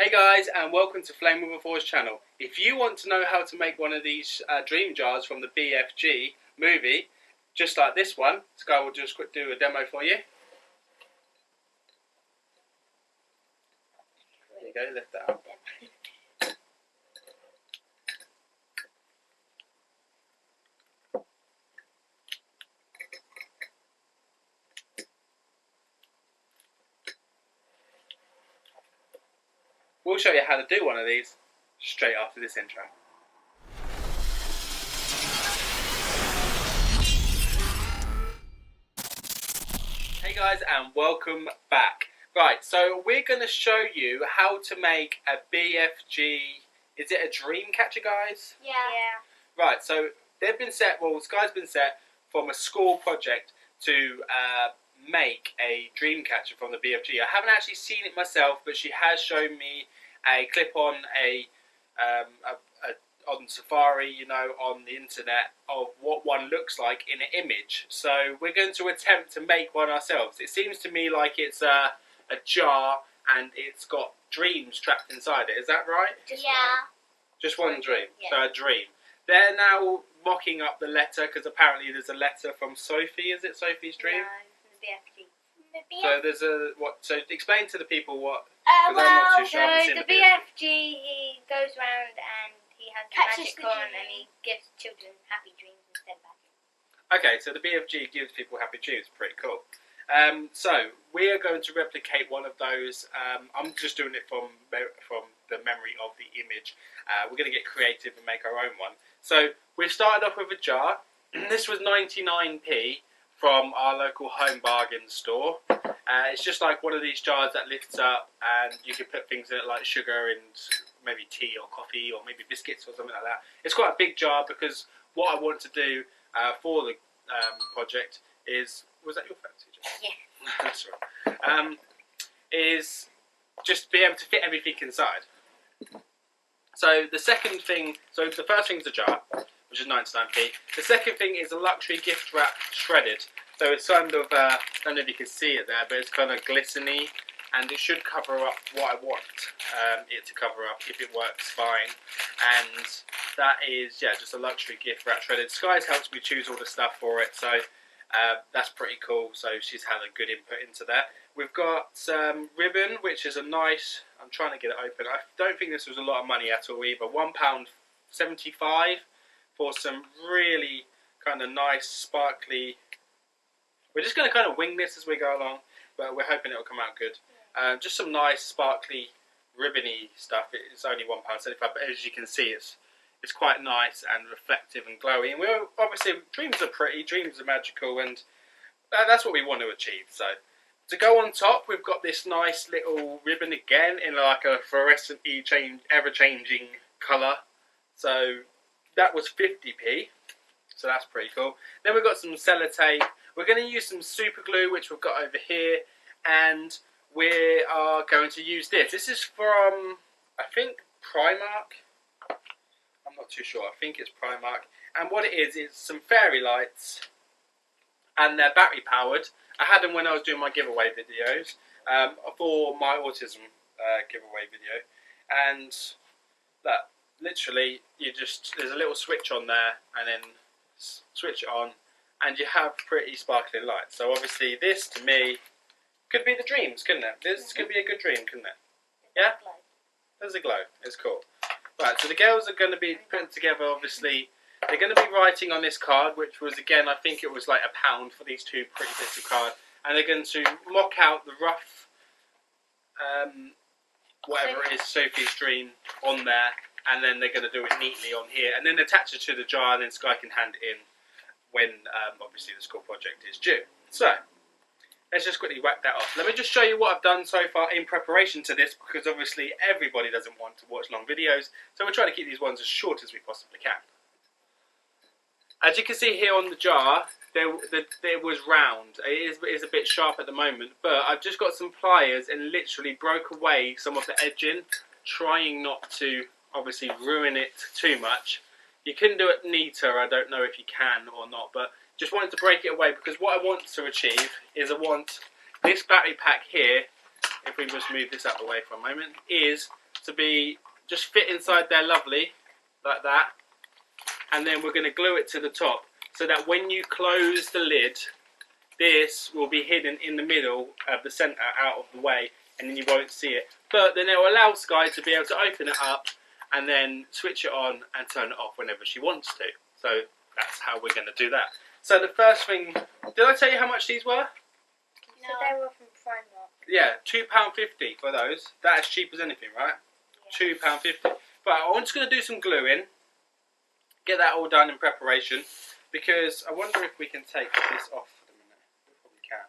Hey guys, and welcome to Flame with a Force channel. If you want to know how to make one of these dream jars from the BFG movie, just like this one, Sky will just quick do a demo for you. There you go, lift that up. We'll show you how to do one of these straight after this intro. Hey guys, and welcome back. Right, so we're going to show you how to make a BFG. Is it a dream catcher, guys? Yeah. Right, so they've been set. Well, Sky's been set from a school project to make a dream catcher from the BFG. I haven't actually seen it myself, but she has shown me a clip on on Safari, you know, on the internet of what one looks like in an image. So we're going to attempt to make one ourselves. It seems to me like it's a jar and it's got dreams trapped inside it. Is that right? Just one dream. Yeah. So a dream. They're now mocking up the letter because apparently there's a letter from Sophie. Is it Sophie's dream? No, the BFG. So there's a what? So explain to the people what. I'm not too sure. I haven't seen the BFG, he goes around and he has the Catches magic the on dream. and he gives children happy dreams instead back. Okay, so the BFG gives people happy dreams. Pretty cool. So we are going to replicate one of those. I'm just doing it from the memory of the image. We're going to get creative and make our own one. So we've started off with a jar. This was 99p from our local home bargain store. It's just like one of these jars that lifts up and you can put things in it like sugar and maybe tea or coffee or maybe biscuits or something like that. It's quite a big jar because what I want to do for the project is... Was that your phone, CJ? Yeah. That's right. Is just be able to fit everything inside. So the second thing... So the first thing is the jar, which is 99p. The second thing is a luxury gift wrap shredded. So it's kind of, I don't know if you can see it there, but it's kind of glistening and it should cover up what I want it to cover up if it works fine. And that is, yeah, just a luxury gift wrap shredded. Sky's helped me choose all the stuff for it, so that's pretty cool. So she's had a good input into that. We've got some ribbon, which is a nice, I'm trying to get it open. I don't think this was a lot of money at all either. £1.75 for some really kind of nice, sparkly... We're just going to kind of wing this as we go along, but we're hoping it'll come out good. Just some nice, sparkly, ribbony stuff. It's only £1.75, but as you can see, it's quite nice and reflective and glowy. And we're obviously, dreams are pretty, dreams are magical, and that's what we want to achieve. So to go on top, we've got this nice little ribbon again in like a fluorescent, ever-changing colour. So that was 50p. So that's pretty cool. Then we've got some sellotape. We're going to use some super glue, which we've got over here, and we are going to use this. This is from, I think, Primark. I'm not too sure. I think it's Primark. And what it is some fairy lights, and they're battery powered. I had them when I was doing my giveaway videos for my autism giveaway video, and that literally there's a little switch on there, and then switch it on. And you have pretty sparkling lights. So obviously this, to me, could be the dreams, couldn't it? This could be a good dream, couldn't it? Yeah? There's a glow. It's cool. Right, so the girls are going to be putting together, obviously, they're going to be writing on this card, which was, again, I think it was like £1 for these two pretty bits of card. And they're going to mock out the rough, whatever it is, Sophie's dream on there. And then they're going to do it neatly on here. And then attach it to the jar, and then Sky can hand it in when obviously the school project is due. So let's just quickly whack that off. Let me just show you what I've done so far in preparation to this, because obviously everybody doesn't want to watch long videos, so we're trying to keep these ones as short as we possibly can. As you can see here on the jar, it was round. It is a bit sharp at the moment, but I've just got some pliers and literally broke away some of the edging, trying not to obviously ruin it too much. You can do it neater, I don't know if you can or not, but just wanted to break it away because what I want to achieve is I want this battery pack here, if we just move this out of the way for a moment, is to be just fit inside there lovely, like that. And then we're going to glue it to the top so that when you close the lid, this will be hidden in the middle of the centre, out of the way, and then you won't see it. But then it will allow Sky to be able to open it up and then switch it on and turn it off whenever she wants to. So that's how we're going to do that. So the first thing, did I tell you how much these were? No. So they were from Primark. Yeah, £2.50 for those. That's as cheap as anything, right? Yeah. £2.50. But I'm just going to do some gluing. Get that all done in preparation. Because I wonder if we can take this off for a minute. We probably can.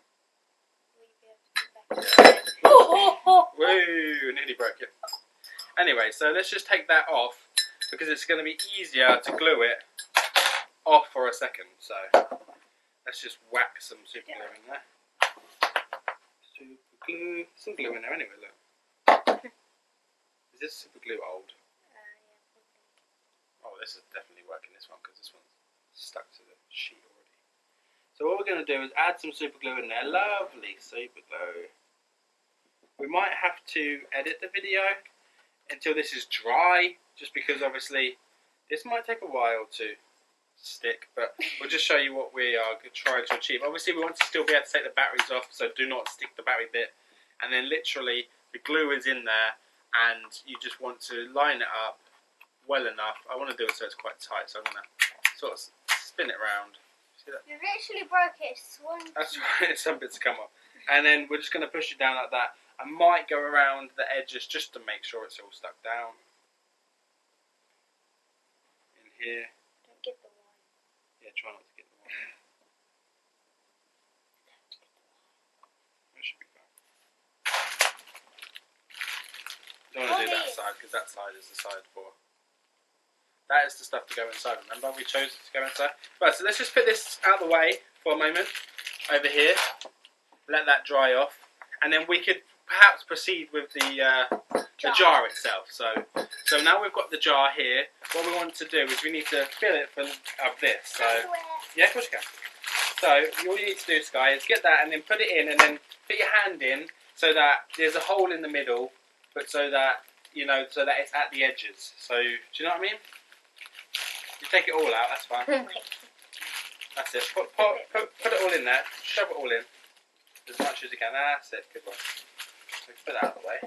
Woo, nearly broke it. Anyway, so let's just take that off because it's going to be easier to glue it off for a second. So let's just whack some super glue in there. Super glue. Some glue in there anyway, look. Is this super glue old? Yeah. Oh, this is definitely working, this one, because this one's stuck to the sheet already. So what we're going to do is add some super glue in there. Lovely super glue. We might have to edit the video until this is dry, just because obviously this might take a while to stick, but we'll just show you what we are trying to achieve. Obviously we want to still be able to take the batteries off, so do not stick the battery bit, and then literally the glue is in there and you just want to line it up well enough. I want to do it so it's quite tight, so I'm going to sort of spin it around. See that? You literally broke it. That's right, some bits come off. And then we're just going to push it down like that. I might go around the edges just to make sure it's all stuck down. In here. Don't get the wire. Yeah, try not to get the wire. That should be fine. Don't want to do that side because that side is the side for. That is the stuff to go inside. Remember, we chose it to go inside. Right, so let's just put this out of the way for a moment. Over here. Let that dry off. And then we could perhaps proceed with the jar itself. So now we've got the jar here. What we want to do is we need to fill it full of this. So yeah, of course you can. So all you need to do, Sky, is get that and then put it in, and then put your hand in so that there's a hole in the middle, but so that so that it's at the edges. So do you know what I mean? You take it all out. That's fine. That's it. Put it all in there. Shove it all in as much as you can. That's it. Good one. So put that out of the way.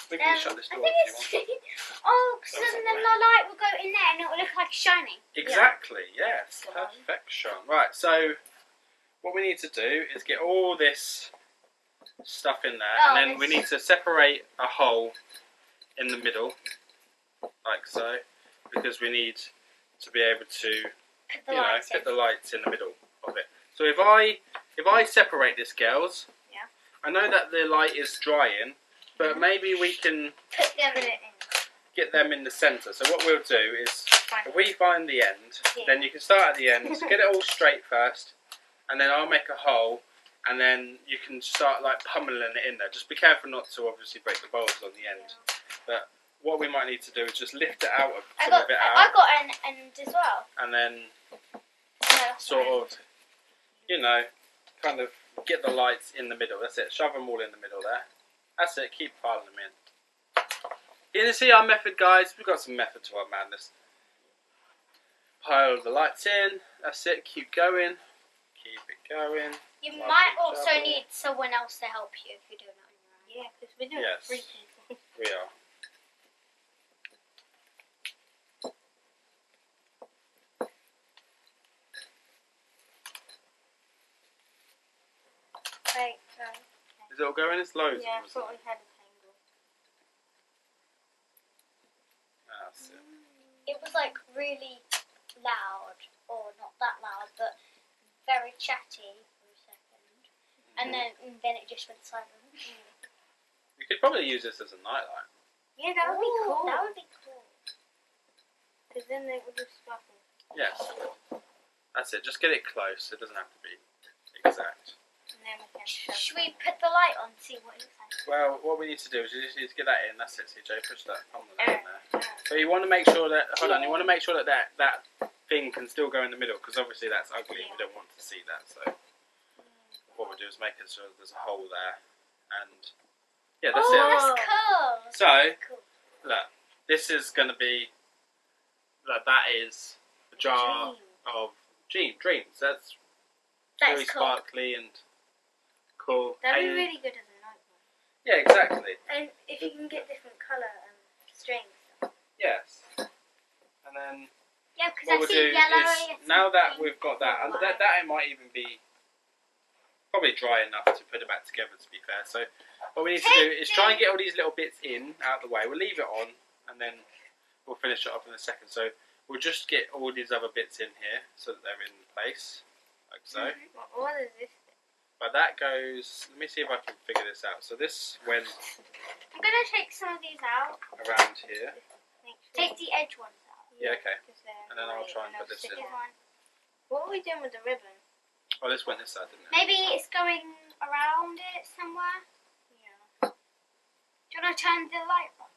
We can shut this door if you want. Oh, because then the light will go in there and it will look like it's shining. Exactly, yes. Perfection. Right, so what we need to do is get all this stuff in there, and then we need to separate a hole in the middle, like so, because we need to be able to put the lights in the middle of it. So if I separate this, girls, I know that the light is drying, but maybe we can get them in the centre. So what we'll do is, if we find the end, then you can start at the end, get it all straight first, and then I'll make a hole, and then you can start like pummeling it in there. Just be careful not to obviously break the bulbs on the end. But what we might need to do is just lift it out, some of it out. I got an end as well. And then sort of, kind of get the lights in the middle. That's it. Shove them all in the middle there. That's it. Keep piling them in. You can see our method, guys. We've got some method to our madness. Pile the lights in. That's it. Keep going. Keep it going. You might also need someone else to help you if you're doing it on your own. Yeah, because we're doing it 3 people. We are. Wait, is it all going? It's loads. Yeah, I thought we had a tangle. That's it. It was like really loud, or not that loud, but very chatty for a second, and then it just went silent. You could probably use this as a nightlight. Yeah, that would be cool. That would be cool. Because then it would just sparkle. Yes. That's it. Just get it close. It doesn't have to be exact. And then we can should we put the light on and see what it looks like? Well, what we need to do is you just need to get that in. That's it, CJ. Push that on in there. So you want to make sure that, hold on, you want to make sure that that thing can still go in the middle, because obviously that's ugly and we don't want to see that. So what we'll do is make it so there's a hole there. And yeah, that's it. That's cool. So look, this is going to be, look, that is a jar of dreams. That's very cool. sparkly and cool. That'd be really good as a nightmare. Yeah, exactly. And if you can get different colour strings. Yes. And then Yeah, because what I we'll see do yellow. is, now that we've got that, and that it might even be probably dry enough to put it back together, to be fair. So what we need to do is try and get all these little bits out of the way. We'll leave it on, and then we'll finish it off in a second. So we'll just get all these other bits in here so that they're in place, like so. What is this? But that goes, let me see if I can figure this out. So this went I'm going to take some of these out. around here. Take the edge ones out. Yeah, okay. And then I'll try and put this in. What are we doing with the ribbon? Oh, this went this side, didn't it? Maybe it's going around it somewhere? Yeah. Do you want to turn the light on?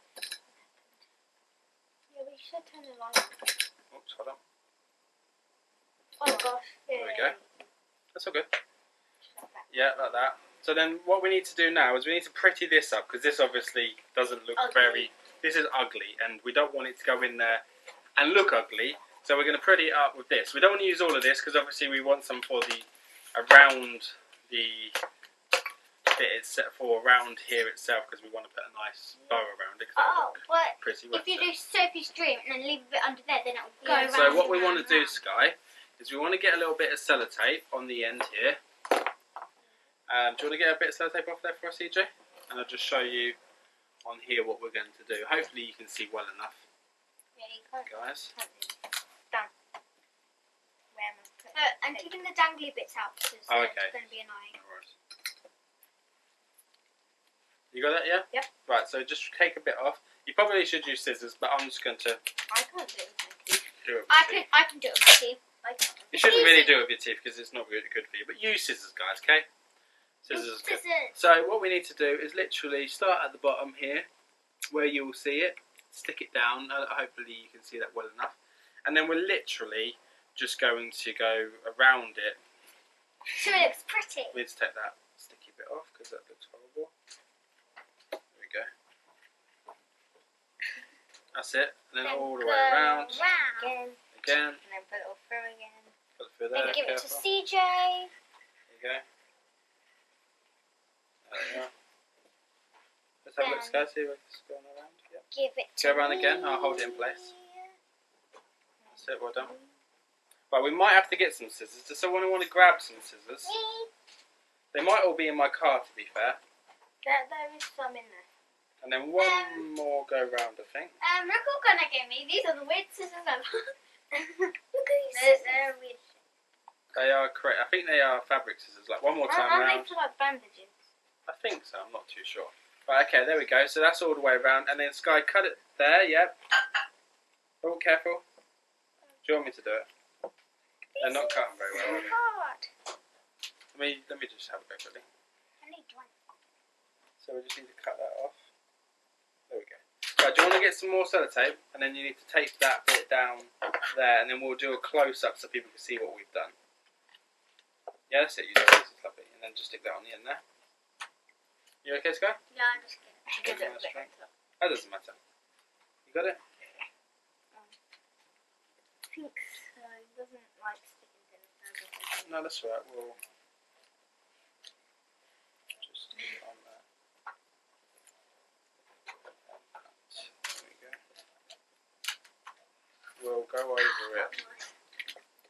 Yeah, we should turn the light on. Oops, hold on. Oh gosh. There we go. That's all good. Yeah, like that. So then what we need to do now is we need to pretty this up, because this obviously doesn't look this is ugly, and we don't want it to go in there and look ugly. So we're going to pretty it up with this. We don't want to use all of this, because obviously we want some for the around the bit it's set for around here itself, because we want to put a nice bow around it. But pretty if you do Sophie's dream and then leave a bit under there, then it'll go around. So what we want to do, Sky, is we want to get a little bit of sellotape on the end here. Do you want to get a bit of sellotape off there for us, EJ? And I'll just show you on here what we're going to do. Hopefully you can see well enough. Yeah, you can't. Guys. Done. I'm taking the dangly bits out because it's going to be annoying. No worries. You got that, yeah? Yep. Right, so just take a bit off. You probably should use scissors, but I'm just going to I can't do it with my teeth. do it with I can do it with my teeth. You shouldn't really do it with your teeth because it's not really good for you. But use scissors, guys, okay? Scissors is good. So what we need to do is literally start at the bottom here, where you will see it. Stick it down. Hopefully you can see that well enough. And then we're literally just going to go around it. So it looks pretty. We need to take that sticky bit off because that looks horrible. There we go. That's it. And then all the way around. Again. And then put it all through again. Put it through there. Then give it to CJ. There you go. There we go. Let's have a look, Sky, see where it's going around. Yep. Give it to Go around again, I'll hold it in place. That's it, well done. Right, we might have to get some scissors. Does someone want to grab some scissors? Me. They might all be in my car, to be fair. There is some in there. And then one more go round, I think. Look what gonna give me. These are the weird scissors ever. Look at these scissors. They're weird. They are correct. I think they are fabric scissors. Like one more time Aren't round. they for like bandages? I think so. I'm not too sure. Right, okay, there we go. So that's all the way around. And then Sky, cut it there. Yep. Oh, careful. Do you want me to do it? They're not cutting very well. Are they? Hard. Let me just have a go quickly. I need one. So we just need to cut that off. There we go. Right, do you want to get some more sellotape? And then you need to tape that bit down there, and then we'll do a close-up so people can see what we've done. Yeah, that's it. Use that lovely. And then just stick that on the end there. You okay, Sky? Yeah, I'm just kidding. That doesn't matter. You got it? I think so. It doesn't like sticking things. No, that's alright. We'll just do it on there. There we go. We'll go over it.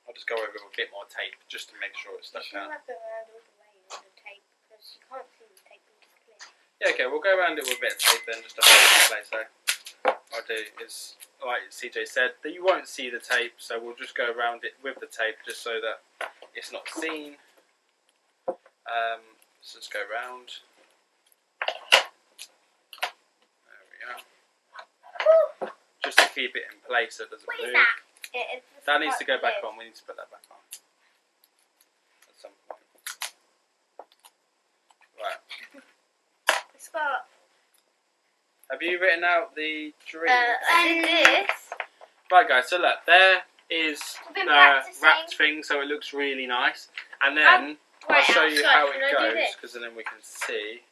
I'll just go over it with a bit more tape just to make sure it's stuck down. You should wrap it around all the way with the tape because you can't see the tape. Yeah, okay, we'll go around it with a bit of tape then just to hold it in place. So what I'll do is, like CJ said, that you won't see the tape, so we'll just go around it with the tape just so that it's not seen. So let's go around. There we go. Just to keep it in place so it doesn't move. That needs to go back on. We need to put that back on at some point. Right. Scott. Have you written out the dream? And this. Right, guys. So look, there is the wrapped thing, so it looks really nice. And then I'll show you how it goes, because then we can see.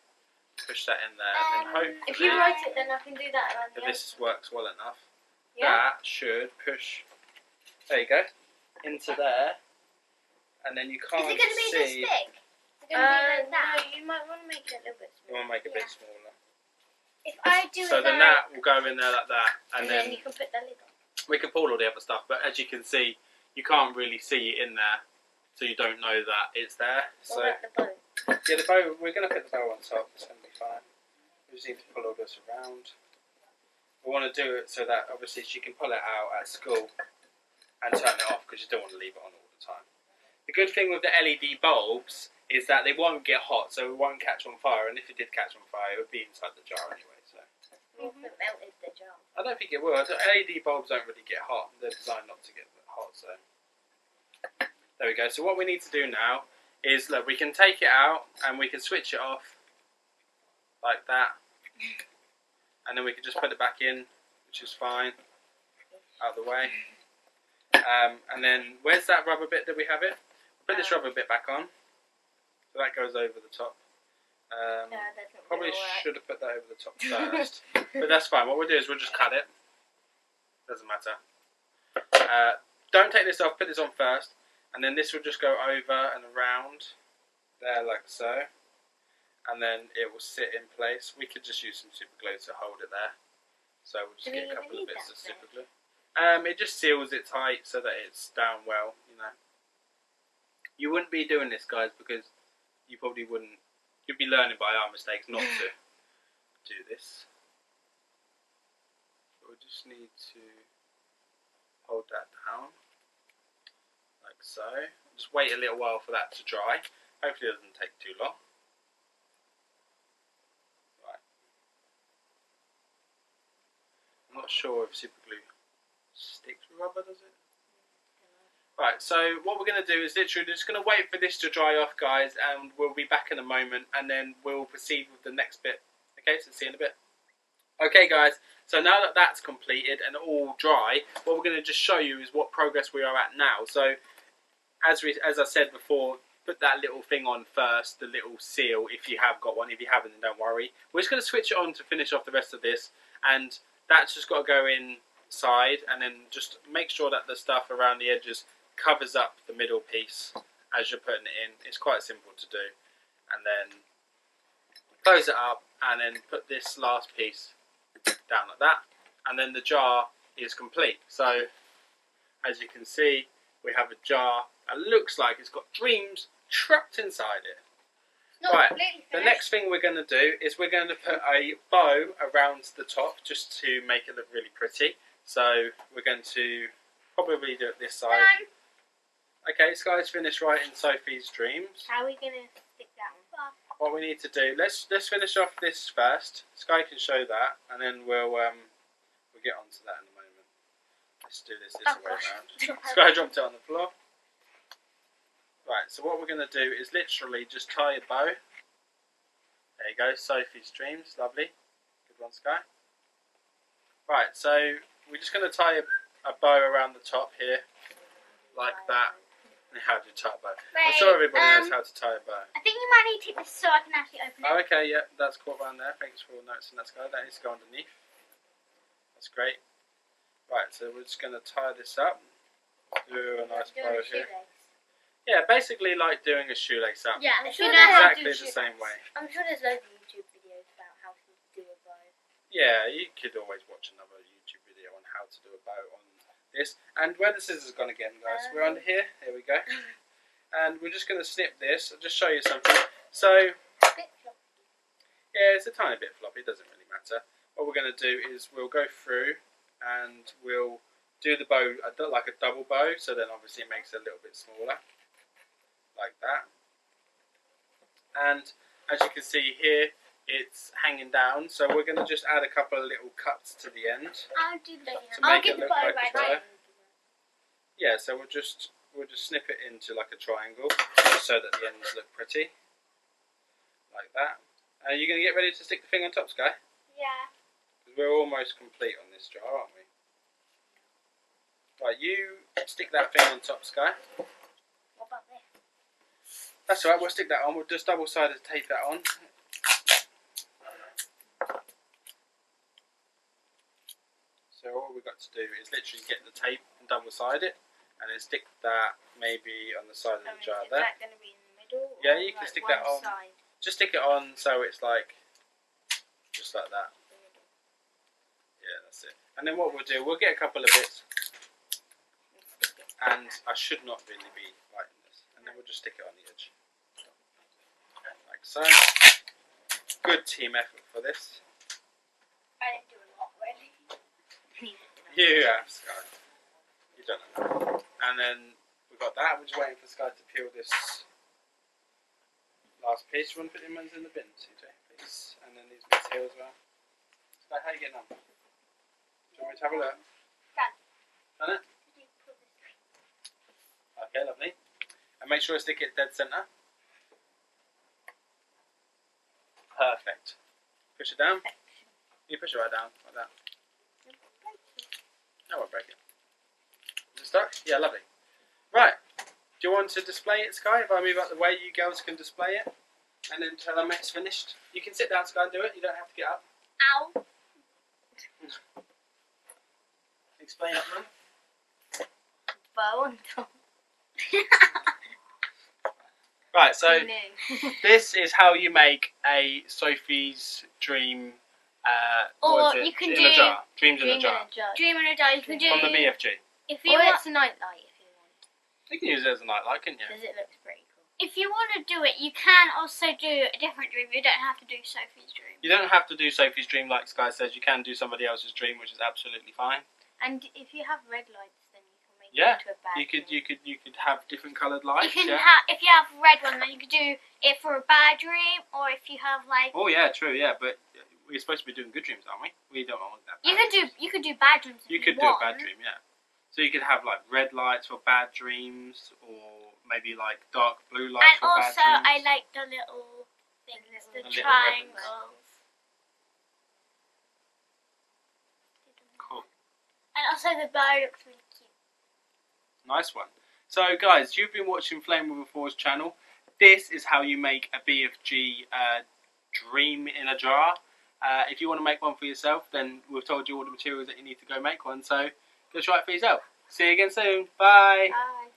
push that in there, and then hopefully, If you write it, then I can do that around the if this works well enough, Yeah. that should push. There you go, into there, and then you can't Is it going to be see. this big? Is it going to be like that? No, you might want to make it a little bit You smaller. want to make it a bit Yeah. smaller. If I do So it then like... that will go in there like that, and And then then you can put the lid on. we can pull all the other stuff. But as you can see, you can't really see it in there, so you don't know that it's there. So What about the bow? yeah, the bow. We're going to put the bow on top. It's going to be fine. We just need to pull all this around. We want to do it so that obviously she can pull it out at school and turn it off, because you don't want to leave it on all the time. The good thing with the LED bulbs is that they won't get hot, so it won't catch on fire. And if it did catch on fire, it would be inside the jar anyway. So What if it melted the jar? I don't think it will. LED bulbs don't really get hot. They're designed not to get hot. So there we go. So what we need to do now is, look, we can take it out and we can switch it off like that, and then we can just put it back in, which is fine, out of the way. And then where's that rubber bit that we have it? Put this rubber bit back on, so that goes over the top. That's not Probably gonna work. should have put that over the top first, but that's fine. What we'll do is we'll just cut it. Doesn't matter. Don't take this off. Put this on first, and then this will just go over and around there like so, and then it will sit in place. We could just use some super glue to hold it there. So we'll just Do we get a even couple of need bits that of super glue. It just seals it tight so that it's down well. You know, you wouldn't be doing this, guys, because you probably wouldn't. You'd be learning by our mistakes not to do this. But we just need to hold that down, like so. Just wait a little while for that to dry. Hopefully it doesn't take too long. Right. I'm not sure if super glue sticks with rubber, does it? Right, so what we're going to do is literally just going to wait for this to dry off, guys, and we'll be back in a moment, and then we'll proceed with the next bit. Okay, so see you in a bit. Okay, guys, so now that that's completed and all dry, what we're going to just show you is what progress we are at now. So, as I said before, put that little thing on first, the little seal, if you have got one. If you haven't, then don't worry. We're just going to switch it on to finish off the rest of this, and that's just got to go inside, and then just make sure that the stuff around the edges covers up the middle piece as you're putting it in. It's quite simple to do. And then close it up, and then put this last piece down like that, and then the jar is complete. So as you can see, we have a jar that looks like it's got dreams trapped inside it. Not Right, completely the finished. next thing we're going to do is we're going to put a bow around the top just to make it look really pretty. So we're going to probably do it this side. Done. Okay, Sky's finished writing Sophie's dreams. How are we going to stick that one? What we need to do, let's finish off this first. Sky can show that, and then we'll get onto that in a moment. Let's do this Oh, way gosh. around. Sky dropped it on the floor. Right, so what we're going to do is literally just tie a bow. There you go, Sophie's dreams, lovely. Good one, Sky. Right, so we're just going to tie a bow around the top here, like that. How do you tie a bow? I'm sure everybody knows how to tie a bow. I think you might need to take this so I can actually open it. Oh, okay, yeah, that's caught around there. Thanks for noticing that, Sky. That needs to go underneath. That's great. Right, so we're just going to tie this up. Do a nice bow here. Yeah, basically like doing a shoelace up. Yeah, I'm if sure you know how to Exactly do the same way. I'm sure there's loads of YouTube videos about how to do a bow. Yeah, you could always watch another YouTube video on how to do a bow on this. And where the scissors gone again, guys? We're under here. Here we go. And we're just going to snip this. I'll just show you something. So, yeah, it's a tiny bit floppy. It doesn't really matter. What we're going to do is we'll go through and we'll do the bow like a double bow. So then obviously it makes it a little bit smaller. Like that. And as you can see here, it's hanging down. So we're going to just add a couple of little cuts to the end. I'll do the I'll get the look bow like right a bow. now. Yeah, so we'll just snip it into like a triangle, just so that the ends look pretty, like that. Are you going to get ready to stick the thing on top, Sky? Yeah. Because we're almost complete on this jar, aren't we? Right, you stick that thing on top, Sky. What about this? That's alright, we'll stick that on. We'll just double-sided tape that on. So all we've got to do is literally get the tape and double side it, and then stick that maybe on the side of the jar Is there. that going to be in the middle? Yeah, or you can like stick one that on. Side? Just stick it on so it's like, just like that. The middle. Yeah, that's it. And then what we'll do, we'll get a couple of bits, And stick it and like I should not really be lighting this, and then we'll just stick it on the edge. Like so. Good team effort for this. I didn't do a lot really. You have, Sky. You done it. And then we've got that. We're just waiting for Sky to peel this last piece. You want to put them ones in the bin, CJ, please? And then these bits here as well. Sky, how are you getting on? Do you want me to have a look? Done. Done it? Okay, lovely. And make sure I stick it dead centre. Perfect. Push it down. You push it right down, like that. I won't break it. Is it stuck? Yeah, lovely. Right. Do you want to display it, Sky? If I move out the way, you girls can display it. And then tell them it's finished. You can sit down, Sky, and do it. You don't have to get up. Ow. Explain it, Mum. bow on top. Right, so No. this is how you make a Sophie's dream. Or what is it? you can in do a jar. Dreams in a jar. Dream in a jar. You can do From the BFG. if you Or want. it's a nightlight if you want. You can use it as a nightlight, couldn't you? Because it looks pretty cool. If you want to do it, you can also do a different dream. You don't have to do Sophie's dream. You don't have to do Sophie's dream like Sky says. You can do somebody else's dream, which is absolutely fine. And if you have red lights, then you can make Yeah, it into a bad You could have different coloured You lights. can Yeah. if you have a red one, then you could do it for a bad dream, or if you have like Oh yeah, true. Yeah, but we're supposed to be doing good dreams, aren't we? We don't want that. you could do bad dreams. If You you could do a want. bad dream, yeah. So you could have like red lights for bad dreams, or maybe like dark blue lights And for bad also, dreams. I like the little things, the The little triangles. Cool. And also, the bow looks really cute. Nice one. So guys, you've been watching Flame River 4's channel. This is how you make a BFG dream in a jar. If you want to make one for yourself, then we've told you all the materials that you need to go make one. So go try it for yourself. See you again soon. Bye. Bye.